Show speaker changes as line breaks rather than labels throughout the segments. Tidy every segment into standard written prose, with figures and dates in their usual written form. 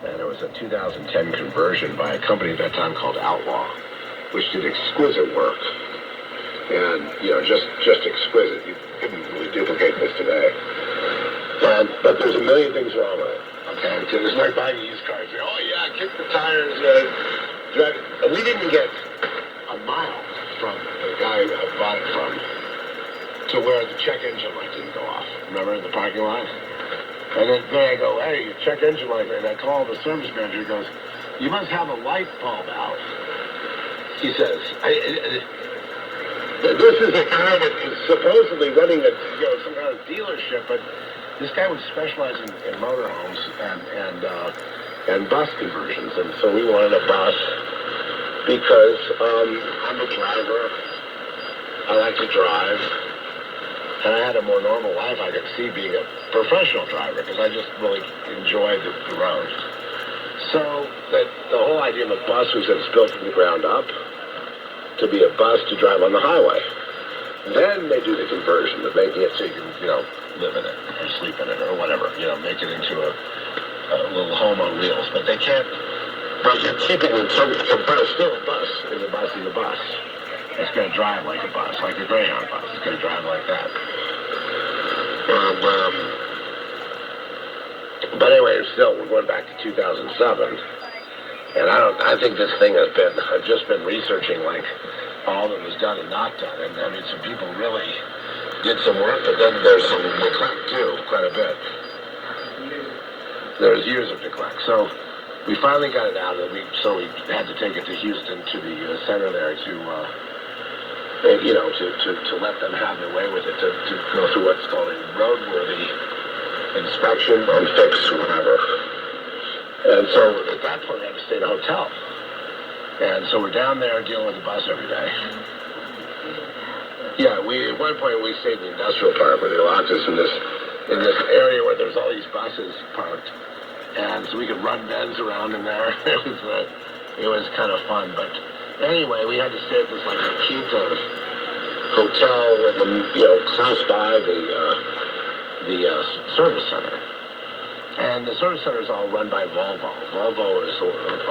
And it was a 2010 conversion by a company at that time called Outlaw, which did exquisite work. And, just exquisite. You couldn't really duplicate this today. But there's a million things wrong with it. Okay, because it's like buying a used car. You say, oh yeah, kick the tires, drive it. And we didn't get a mile from the guy I bought it from to where the check engine light didn't go off. Remember, in the parking lot? And then I go, hey, check engine light. And I call the service manager. He goes, you must have a light bulb out. He says, this is a guy that is supposedly running some kind of dealership, but this guy would specialize in motorhomes and bus conversions. And so we wanted a bus because I'm a driver. I like to drive. And I had a more normal life I could see being a professional driver because I just really enjoyed the road. So the whole idea of a bus was that it's built from the ground up to be a bus to drive on the highway. Then they do the conversion of making it so you can, live in it or sleep in it or whatever, make it into a little home on wheels. But they can't keep it in some, but it's still a bus. A bus is a bus. It's going to drive like a bus, like a Greyhound bus. It's going to drive like that. But anyway, still, we're going back to 2007. And I think this thing I've just been researching, like, all that was done and not done. And, I mean, some people really did some work, but then there's some neglect, too, quite a bit. There's years of neglect. So we finally got it out, and so we had to take it to Houston, to the center there, to let them have their way with it, to go through what's called a roadworthy inspection or fix or whatever. And so at that point, we had to stay in a hotel. And so we're down there dealing with the bus every day. Yeah, at one point we stayed in the industrial park where they locked us in this area where there's all these buses parked. And so we could run bends around in there. It was kind of fun. But anyway, we had to stay at this like La Quinta hotel, close by the service center. And the service center is all run by Volvo. Volvo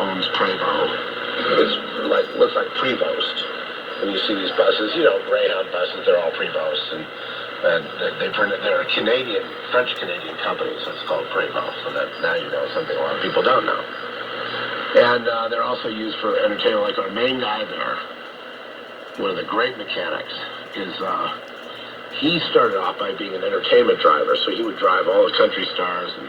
owns Prevost. It looks like Prevost. When you see these buses, Greyhound buses, they're all Prevost. And they're a French-Canadian company, so it's called Prevost. So that now you know something a lot of people don't know. And they're also used for entertainment. Like our main guy there, one of the great mechanics, he started off by being an entertainment driver, so he would drive all the country stars and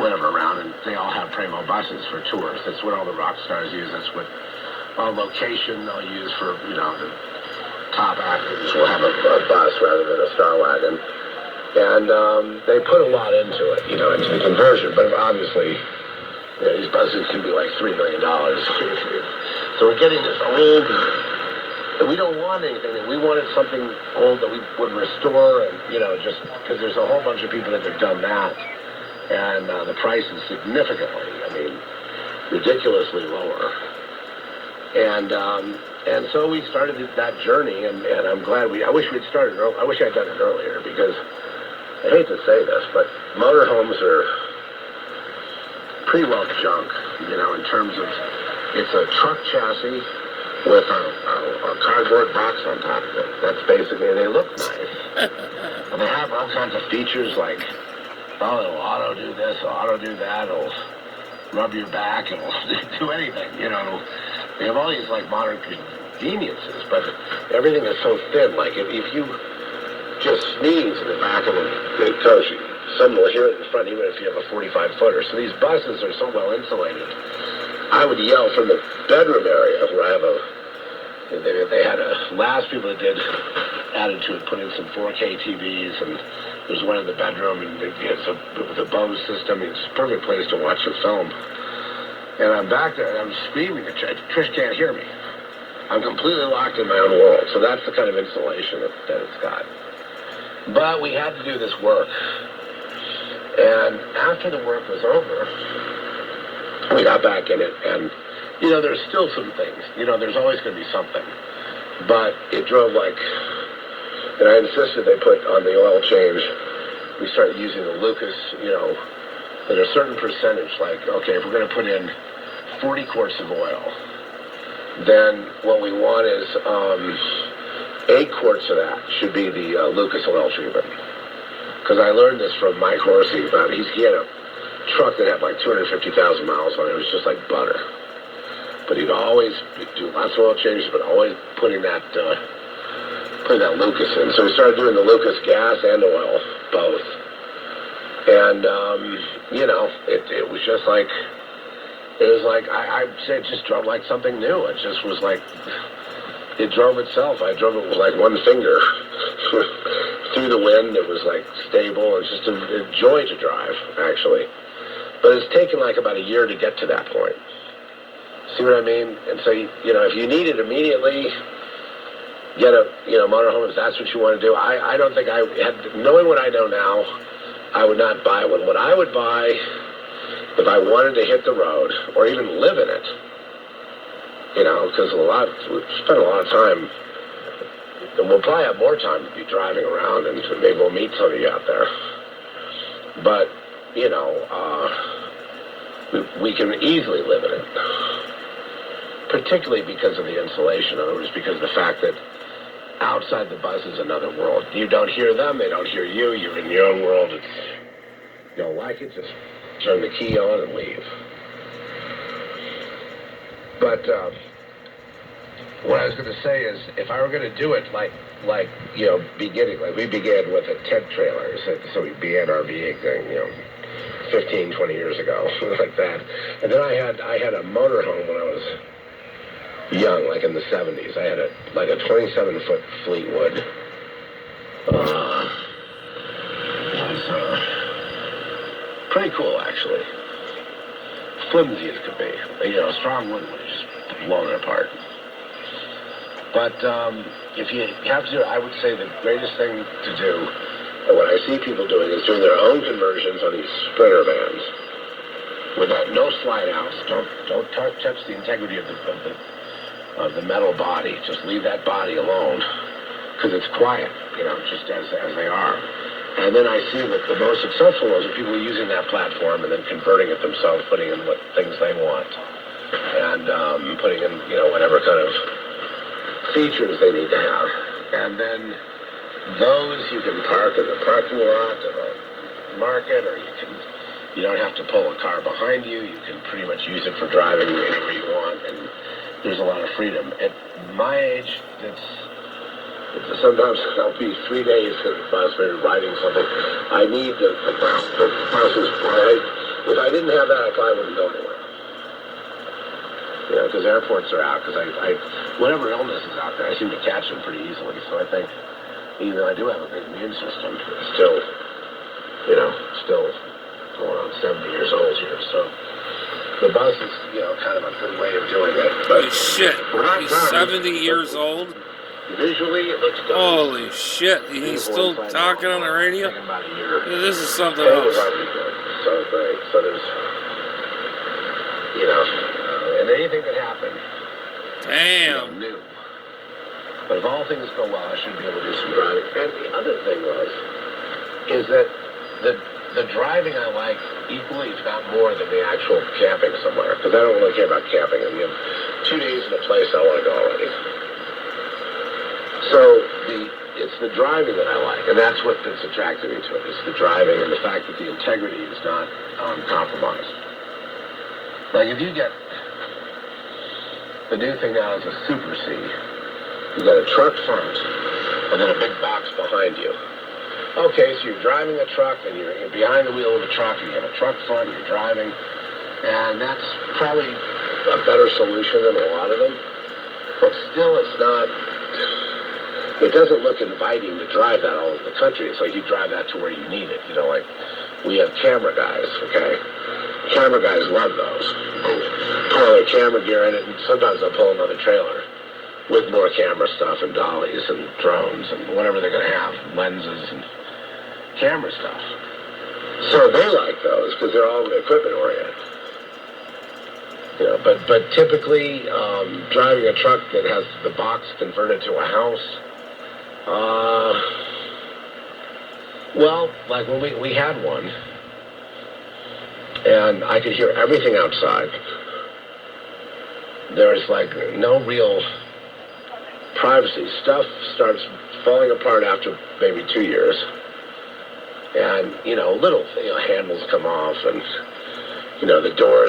whatever around, and they all have Prevost buses for tours. That's what all the rock stars use. That's what our location they'll use for, the top actors will have a bus rather than a Star Wagon. And they put a lot into it, into the conversion, but obviously these buses can be like $3 million. So we're getting this old, and we don't want anything. We wanted something old that we would restore, and just because there's a whole bunch of people that have done that, and the price is significantly, ridiculously lower. And so we started that journey, and I'm glad I wish we'd started. I wish I'd done it earlier because I hate to say this, but motorhomes are pretty well junk, in terms of it's a truck chassis with a cardboard box on top of it. That's basically, and they look nice. And they have all kinds of features like, it'll auto do this, it'll auto do that, it'll rub your back, it'll do anything, They have all these like modern conveniences, but everything is so thin. Like if you just sneeze in the back of it tells you. Someone will hear it in the front, even if you have a 45-footer. So these buses are so well insulated. I would yell from the bedroom area where I have they had last people that did added to it, put in some 4K TVs, and there's one in the bedroom, and with a Bose system. It's a perfect place to watch a film. And I'm back there, and I'm screaming at Trish can't hear me. I'm completely locked in my own world. So that's the kind of insulation that it's got. But we had to do this work. And after the work was over, we got back in it, and, there's still some things. There's always going to be something. But it drove and I insisted they put on the oil change, we started using the Lucas, that a certain percentage, like, okay, if we're going to put in 40 quarts of oil, then what we want is 8 quarts of that should be the Lucas oil treatment. Because I learned this from Mike Horsey. He had a truck that had like 250,000 miles on it. It was just like butter. But he'd always do lots of oil changes, but always putting that Lucas in. So we started doing the Lucas gas and oil, both. And, it was just like, I said, it just drove like something new. It just was like, it drove itself. I drove it with like one finger through the wind. It was like stable. It's just a joy to drive, actually. But it's taken like about a year to get to that point. See what I mean? And so, if you need it immediately, get a, motorhome if that's what you want to do. I don't think knowing what I know now, I would not buy one. What I would buy, if I wanted to hit the road, or even live in it, because we've spent a lot of time, and we'll probably have more time to be driving around, and maybe we'll meet some of you out there. But, we can easily live in it, particularly because of the insulation. In other words, because of the fact that outside the bus is another world. You don't hear them, they don't hear you, you're in your own world. You don't like it, just turn the key on and leave. But what I was going to say is, if I were going to do it beginning, like we began with a tent trailer, so we began RVing thing, 15, 20 years ago, like that. And then I had a motorhome when I was young, like in the 70s. I had a 27-foot Fleetwood. It was pretty cool, actually. Flimsy as could be. Strong wood would just blown it apart. But if you have to do it, I would say the greatest thing to do, and what I see people doing, is doing their own conversions on these Sprinter vans. Without no slide outs. Don't touch the integrity of the metal body. Just leave that body alone, because it's quiet, just as they are. And then I see that the most successful ones are people using that platform and then converting it themselves, putting in what things they want, and putting in whatever kind of features they need to have. And then those you can park in the parking lot of a market, or you don't have to pull a car behind you. You can pretty much use it for driving anywhere you want, and there's a lot of freedom. At my age, sometimes I'll be 3 days in the bus, maybe riding something. I need the buses. If I didn't have that, I probably wouldn't go anywhere. Because airports are out. Because whatever illness is out there, I seem to catch them pretty easily. So I think, even though I do have a good immune system, still going on 70 years old here. So the bus is, kind of a good way of doing it. But
holy shit! He's 70 years old.
Visually, it looks good.
Holy shit! He's still talking on the radio. This is something
else.
else.
So great. So there's, and anything could happen.
Damn.
New. But if all things go well, I should be able to do some driving. And the other thing is that the driving I like equally, if not more, than the actual camping somewhere. Because I don't really care about camping. I mean, 2 days in a place I want to go already. So it's the driving that I like, and that's that's attracted me to it. It's the driving and the fact that the integrity is not compromised. Like if you get the new thing now is a Super C. You got a truck front and then a big box behind you. Okay, so you're driving a truck and you're behind the wheel of a truck and you have a truck front and you're driving, and that's probably a better solution than a lot of them. But still, it's not. It doesn't look inviting to drive that all over the country. It's like you drive that to where you need it. Like we have camera guys, okay? Camera guys love those. Pull their camera gear in it, and sometimes they'll pull another trailer with more camera stuff and dollies and drones and whatever they're going to have, lenses and camera stuff. So they like those because they're all equipment oriented. But typically, driving a truck that has the box converted to a house, well, like when we had one, and I could hear everything outside. There's like no real privacy. Stuff starts falling apart after maybe 2 years. And, handles come off, and, the door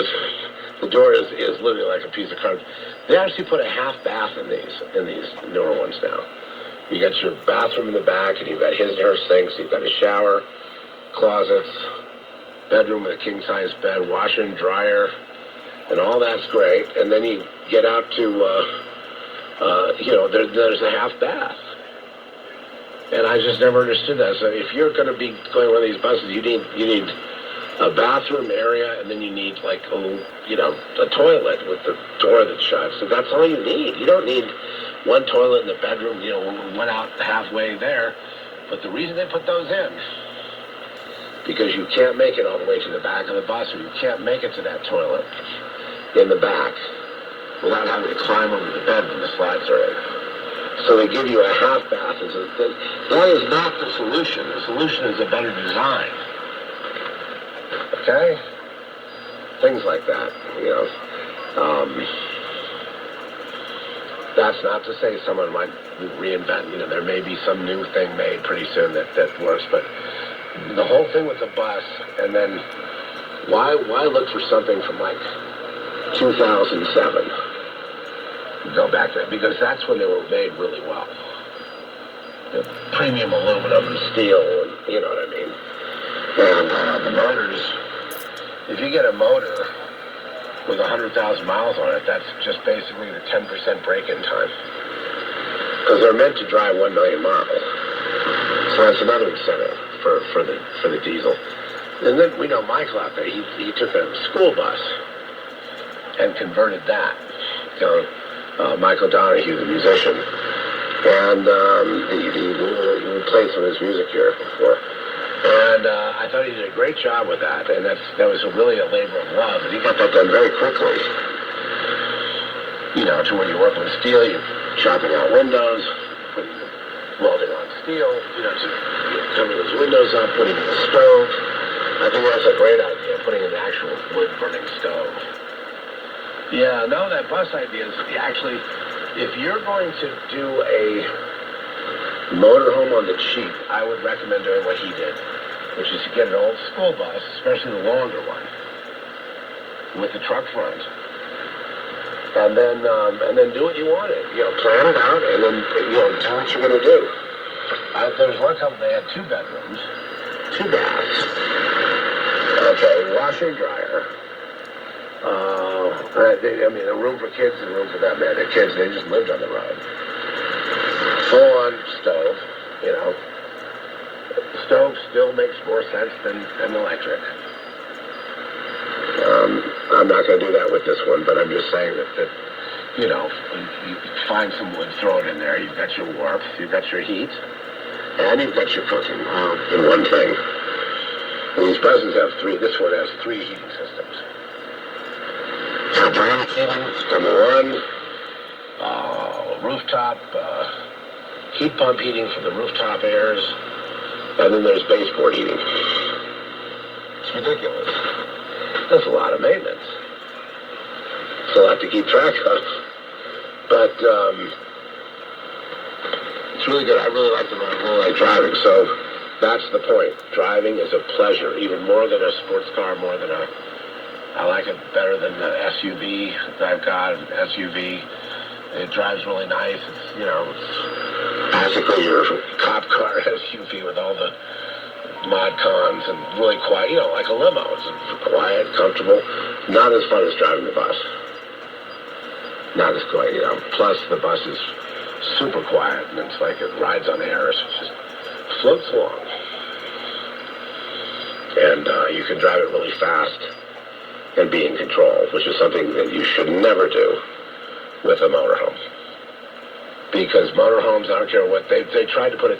is literally like a piece of cardboard. They actually put a half bath in these newer ones now. You got your bathroom in the back, and you've got his and her sinks, you've got a shower, closets, bedroom with a king-size bed, washer and dryer, and all that's great. And then you get out to, there's a half bath. And I just never understood that. So if you're going to be going one of these buses, you need a bathroom area, and then you need like a toilet with the door that's shut. So that's all you need. You don't need one toilet in the bedroom, one out halfway there. But the reason they put those in, because you can't make it all the way to the back of the bus, or you can't make it to that toilet in the back without having to climb over the bed when the slides are in. So they give you a half bath. That is not the solution. The solution is a better design. Okay? Things like that, That's not to say someone might reinvent. There may be some new thing made pretty soon that works. But the whole thing with the bus, and then why look for something from like 2007? Go back there, because that's when they were made really well. The premium aluminum and steel, and you know what I mean. And the motors, if you get a motor with 100,000 miles on it, that's just basically the 10% break-in time. Because they're meant to drive 1 million miles. So that's another incentive for the diesel. And then we know Michael out there, he took a school bus and converted that. Michael Donahue, the musician, and he played some of his music here before. And I thought he did a great job with that, and that was really a labor of love, and he got that done very quickly. To where you're working with steel, you're chopping out windows, welding on steel, covering those windows up, putting in the stove. I think that's a great idea, putting in an actual wood-burning stove. Yeah, no, that bus idea is actually, if you're going to do a motorhome on the cheap, I would recommend doing what he did, which is to get an old school bus, especially the longer one, with the truck front, and then do what you wanted. Plan it out, and then do what you're going to do. There was one couple, they had 2 bedrooms, 2 baths, okay, washer and dryer. A room for kids and a room for that man. The kids, they just lived on the road. Full-on stove, Stove still makes more sense than electric. I'm not going to do that with this one, but I'm just saying that you find some wood, throw it in there. You've got your warmth, you've got your heat, and you've got your cooking in one thing. And these buses have 3. This one has 3 heating systems. Number 1, rooftop, heat pump heating for the rooftop airs, and then there's baseboard heating. It's ridiculous. That's a lot of maintenance. It's a lot to keep track of. But it's really good. I really like the road. I really like driving. So that's the point. Driving is a pleasure, even more than a sports car, more than I like it better than the SUV that I've got. An SUV, it drives really nice. It's basically your cop car SUV with all the mod cons and really quiet, like a limo. It's quiet, comfortable, not as fun as driving the bus. Not as quiet, Plus the bus is super quiet, and it's like it rides on air. So it just floats along. And you can drive it really fast and be in control, which is something that you should never do with a motorhome. Because motorhomes, I don't care what, they tried to put a